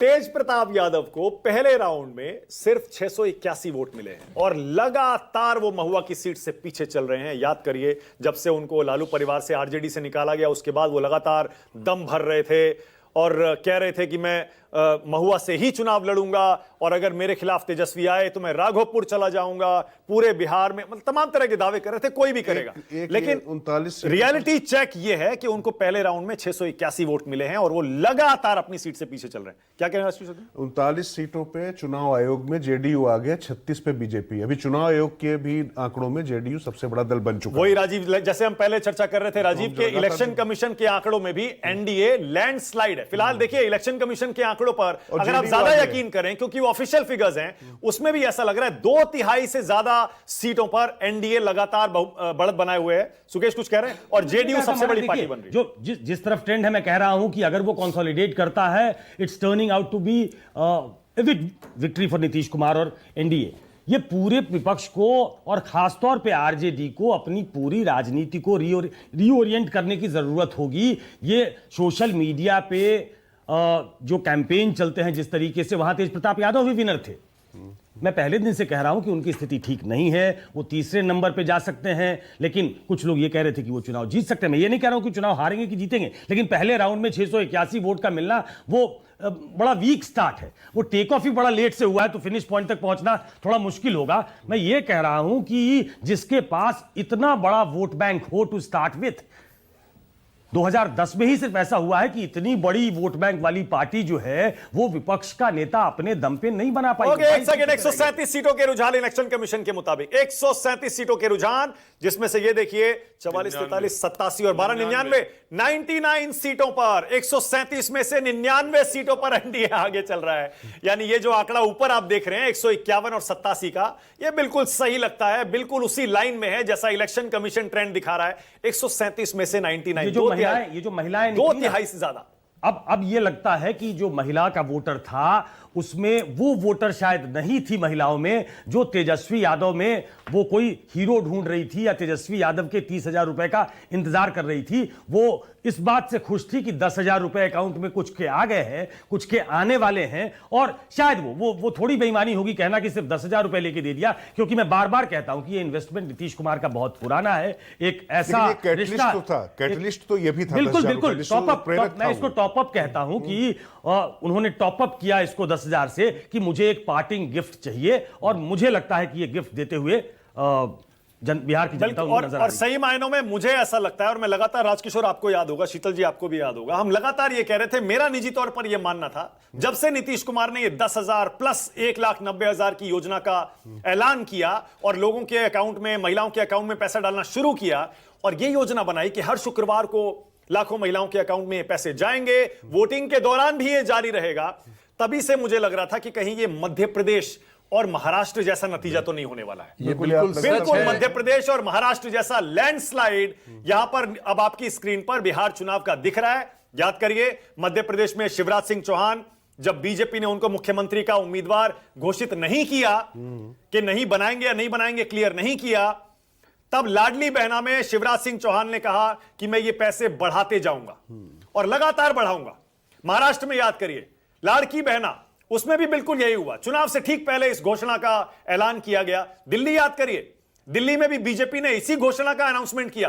तेज प्रताप यादव को पहले राउंड में सिर्फ 681 वोट मिले हैं और लगातार वो महुआ की सीट से पीछे चल रहे हैं। याद करिए, जब से उनको लालू परिवार से आरजेडी से निकाला गया उसके बाद वो लगातार दम भर रहे थे और कह रहे थे कि मैं महुआ से ही चुनाव लड़ूंगा और अगर मेरे खिलाफ तेजस्वी आए तो मैं राघोपुर चला जाऊंगा, पूरे बिहार में, मतलब तमाम तरह के दावे कर रहे थे, कोई भी करेगा। लेकिन 39 रियलिटी चेक ये है कि उनको पहले राउंड में 681 वोट मिले हैं और वो लगातार अपनी सीट से पीछे चल रहे हैं। क्या कह रहे हैं? 39 सीटों पे चुनाव आयोग में जेडीयू आ गया, 36 पे बीजेपी। अभी चुनाव आयोग के भी आंकड़ों में जेडीयू सबसे बड़ा दल बन चुका है। वही राजीव, जैसे हम पहले चर्चा कर रहे थे राजीव के इलेक्शन कमीशन के आंकड़ों में भी एनडीए लैंडस्लाइड है। फिलहाल देखिए इलेक्शन कमीशन के आंकड़ों पर अगर आप ज्यादा यकीन करें, क्योंकि वो ऑफिशियल फिगर्स हैं, उसमें भी ऐसा लग रहा है 2/3 से ज्यादा सीटों पर एनडीए लगातार बढ़त बनाए हुए है। सुकेश कुछ कह रहे हैं और जेडीयू सबसे बड़ी पार्टी बन रही है। जो जिस तरफ ट्रेंड है, मैं कह रहा हूं कि अगर वो कंसोलिडेट करता है, it's turning out to be victory for Nitish Kumar और एनडीए। ये पूरे विपक्ष को और खासतौर पे आरजेडी को अपनी पूरी राजनीति को रीओरिएंट करने की जरूरत होगी। ये सोशल मीडिया पे जो कैंपेन चलते हैं जिस तरीके से, वहां तेज प्रताप यादव भी विनर थे। मैं पहले दिन से कह रहा हूं कि उनकी स्थिति ठीक नहीं है, वो तीसरे नंबर पे जा सकते हैं, लेकिन कुछ लोग ये कह रहे थे कि वो चुनाव जीत सकते हैं। मैं ये नहीं कह रहा हूं कि चुनाव हारेंगे कि जीतेंगे, लेकिन पहले राउंड में 681 वोट का मिलना वो बड़ा वीक स्टार्ट है। वो टेक ऑफ ही बड़ा लेट से हुआ है, तो फिनिश पॉइंट तक पहुंचना थोड़ा मुश्किल होगा। मैं ये कह रहा हूं कि जिसके पास इतना बड़ा वोट बैंक हो टू स्टार्ट विथ, 2010 में ही सिर्फ ऐसा हुआ है कि इतनी बड़ी वोट बैंक वाली पार्टी जो है वो विपक्ष का नेता अपने दम पे नहीं बना पाई। ओके, एक सेकंड। 137 सीटों के रुझान इलेक्शन कमीशन के मुताबिक 137 सीटों के रुझान, जिसमें से ये देखिए 44, 43, 87 और 12, 99, 99 सीटों पर 137 में से 99 सीटों पर एनडीए आगे चल रहा है। यानी ये जो आंकड़ा ऊपर आप देख रहे हैं 151 और 87 का, ये बिल्कुल सही लगता है, बिल्कुल उसी लाइन में है जैसा इलेक्शन कमीशन ट्रेंड दिखा रहा है। 137 में से 99, ये जो महिलाएं 2/3 से ज्यादा। अब ये लगता है कि जो महिला का वोटर था उसमें वो वोटर शायद नहीं थी महिलाओं में जो तेजस्वी यादव में वो कोई हीरो ढूंढ रही थी या तेजस्वी यादव के 30,000 रुपए का इंतजार कर रही थी। वो इस बात से खुश थी कि 10,000 रुपए अकाउंट में कुछ के आ गए हैं, कुछ के आने वाले हैं, और शायद वो थोड़ी बेईमानी होगी कहना कि सिर्फ 10,000 रुपए लेके दे दिया, क्योंकि मैं बार बार कहता हूं कि ये इन्वेस्टमेंट नीतीश कुमार का बहुत पुराना है। एक ऐसा रिश्ता तो था, कैटलिस्ट तो ये भी था। बिल्कुल बिल्कुल टॉपअप, मैं इसको टॉपअप कहता हूं कि उन्होंने टॉपअप किया इसको 10,000 से कि मुझे एक पार्टिंग गिफ्ट चाहिए, और मुझे लगता है कि ये गिफ्ट देते हुए बिहार की जनता उनको नजर आ रही है। और सही मायनों में मुझे ऐसा लगता है, और मैं लगातार, राजकिशोर आपको याद होगा, शीतल जी आपको भी याद होगा, हम लगातार ये कह रहे थे, मेरा निजी तौर पर यह मानना था, जब से नीतीश कुमार ने ये 10,000 प्लस 1,90,000 की योजना का ऐलान किया और लोगों के अकाउंट में, महिलाओं के अकाउंट में पैसा डालना शुरू किया और ये योजना बनाई कि हर शुक्रवार को लाखों महिलाओं के अकाउंट में ये पैसे जाएंगे, वोटिंग के दौरान भी ये जारी रहेगा, तभी से मुझे लग रहा था कि कहीं ये मध्य प्रदेश और महाराष्ट्र जैसा नतीजा तो नहीं होने वाला है। ये बिल्कुल मध्य प्रदेश और महाराष्ट्र जैसा लैंडस्लाइड यहां पर अब आपकी स्क्रीन पर बिहार चुनाव का दिख रहा है। याद करिए, मध्य प्रदेश में शिवराज सिंह चौहान, जब बीजेपी ने उनको मुख्यमंत्री का उम्मीदवार घोषित नहीं किया कि नहीं बनाएंगे या नहीं बनाएंगे, क्लियर नहीं किया, तब लाडली बहना में शिवराज सिंह चौहान ने कहा कि मैं ये पैसे बढ़ाते जाऊंगा और लगातार बढ़ाऊंगा। महाराष्ट्र में याद करिए, लाड़की बहना, उसमें भी बिल्कुल यही हुआ। चुनाव से ठीक पहले इस घोषणा का ऐलान किया गया। दिल्ली याद करिए, दिल्ली में भी बीजेपी ने इसी घोषणा का अनाउंसमेंट किया।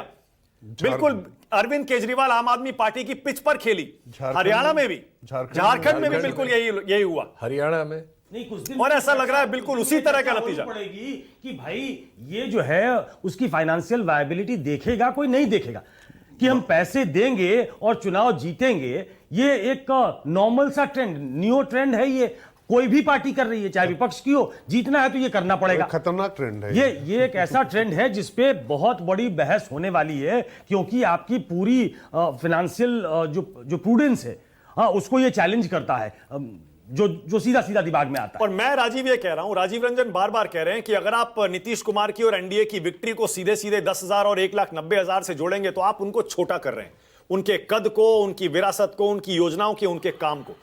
बिल्कुल अरविंद केजरीवाल आम आदमी पार्टी की पिच पर खेली। हरियाणा में भी, झारखंड में भी बिल्कुल यही हुआ। हरियाणा में नहीं, कुछ दिन और ऐसा लग रहा है बिल्कुल उसी तरह का नतीजा पड़ेगी कि भाई ये जो है उसकी फाइनेंशियल वायबिलिटी देखेगा कोई, नहीं देखेगा कि हम पैसे देंगे और चुनाव जीतेंगे। ये एक नॉर्मल सा ट्रेंड, न्यू ट्रेंड है, ये कोई भी पार्टी कर रही है, चाहे विपक्ष की हो। जीतना है तो ये करना पड़ेगा। खतरनाक ट्रेंड है ये एक ऐसा ट्रेंड है जिसपे बहुत बड़ी बहस होने वाली है, क्योंकि आपकी पूरी फाइनेंशियल जो प्रूडेंस है उसको ये चैलेंज करता है, जो सीधा सीधा दिमाग में आता है। और मैं राजीव ये कह रहा हूं, राजीव रंजन बार बार कह रहे हैं कि अगर आप नीतीश कुमार की और एनडीए की विक्ट्री को सीधे सीधे 10,000 और 1,90,000 से जोड़ेंगे तो आप उनको छोटा कर रहे हैं, उनके कद को, उनकी विरासत को, उनकी योजनाओं के, उनके काम को।